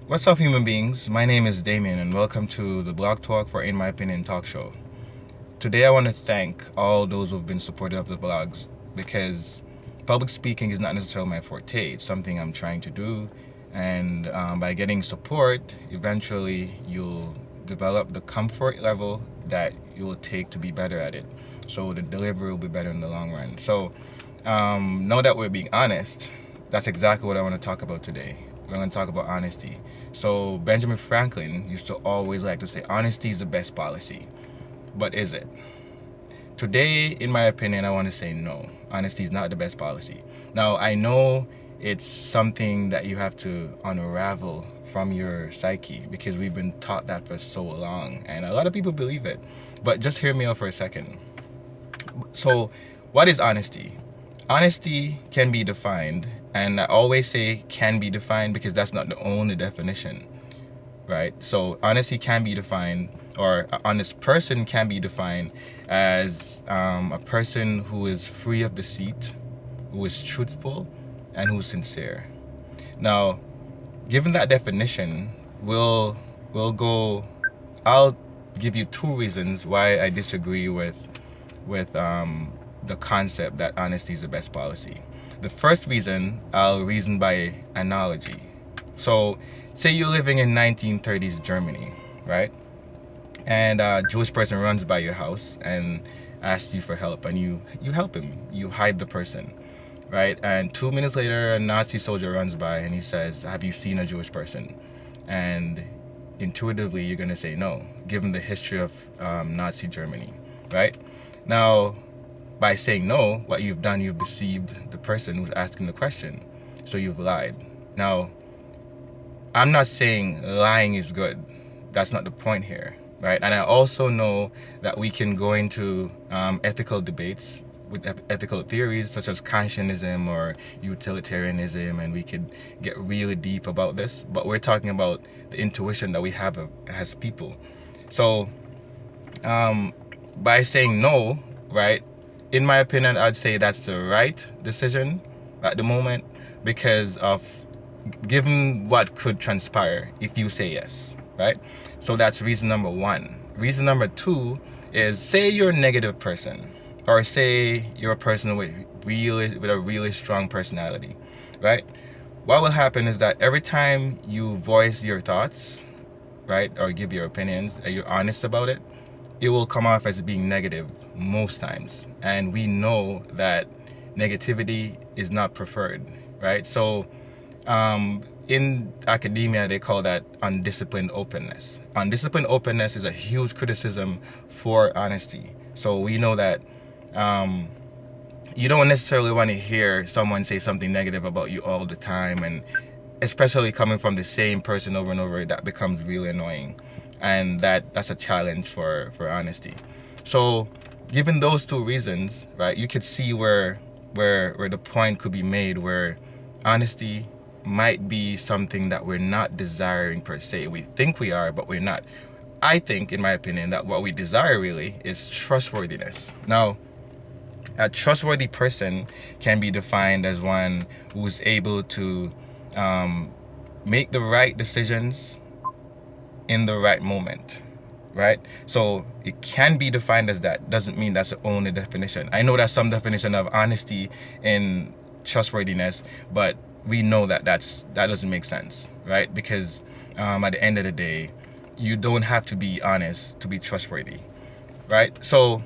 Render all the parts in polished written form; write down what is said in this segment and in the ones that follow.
What's up, human beings? My name is Damien, and welcome to the Blog Talk for In My Opinion Talk Show. Today, I want to thank all those who've been supportive of the blogs because public speaking is not necessarily my forte. It's something I'm trying to do, and by getting support, eventually you'll develop the comfort level that you will take to be better at it. So the delivery will be better in the long run. So now that we're being honest, that's exactly what I want to talk about today. We're going to talk about honesty. So Benjamin Franklin used to always like to say, honesty is the best policy. But is it? Today, in my opinion, I want to say no. Honesty is not the best policy. Now, I know it's something that you have to unravel from your psyche because we've been taught that for so long. And a lot of people believe it. But just hear me out for a second. So, what is honesty? Honesty can be defined, and I always say can be defined because that's not the only definition, right? So honesty can be defined, or an honest person can be defined as a person who is free of deceit, who is truthful, and who's sincere. Now, given that definition, I'll give you two reasons why I disagree with the concept that honesty is the best policy. The first reason, I'll reason by analogy. So, say you're living in 1930s Germany, right? And a Jewish person runs by your house and asks you for help, and you help him. You hide the person, right? And 2 minutes later, a Nazi soldier runs by and he says, "Have you seen a Jewish person?" And intuitively, you're gonna say no, given the history of Nazi Germany, right? Now, by saying no, what you've done, you've deceived the person who's asking the question. So you've lied. Now, I'm not saying lying is good. That's not the point here, right? And I also know that we can go into ethical debates with ethical theories such as Kantianism or utilitarianism, and we could get really deep about this. But we're talking about the intuition that we have as people. So, by saying no, right, in my opinion, I'd say that's the right decision at the moment because of given what could transpire if you say yes, right? So that's reason number one. Reason number two is, say you're a negative person, or say you're a person with a really strong personality, right? What will happen is that every time you voice your thoughts, right, or give your opinions, and you're honest about it, it will come off as being negative most times. And we know that negativity is not preferred, right? So in academia, they call that undisciplined openness. Undisciplined openness is a huge criticism for honesty. So we know that you don't necessarily want to hear someone say something negative about you all the time, and especially coming from the same person over and over, that becomes really annoying. And that's a challenge for honesty. So given those two reasons, right, you could see where the point could be made where honesty might be something that we're not desiring per se. We think we are, but we're not. I think, in my opinion, that what we desire really is trustworthiness. Now, a trustworthy person can be defined as one who is able to make the right decisions in the right moment, right? So it can be defined as that. Doesn't mean that's the only definition. I know that's some definition of honesty and trustworthiness, but we know that that doesn't make sense, right? Because at the end of the day, you don't have to be honest to be trustworthy, right? So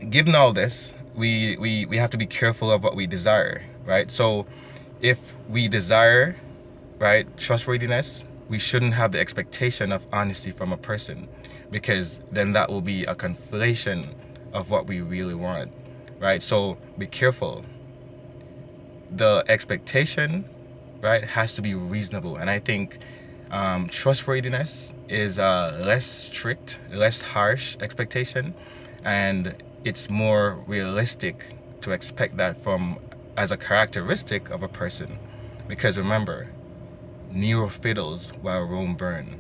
given all this, we have to be careful of what we desire, right? So if we desire, right, trustworthiness, we shouldn't have the expectation of honesty from a person, because then that will be a conflation of what we really want, right? So be careful. The expectation, right, has to be reasonable. And I think trustworthiness is a less strict, less harsh expectation, and it's more realistic to expect that from as a characteristic of a person. Because remember, Nero fiddles while Rome burned.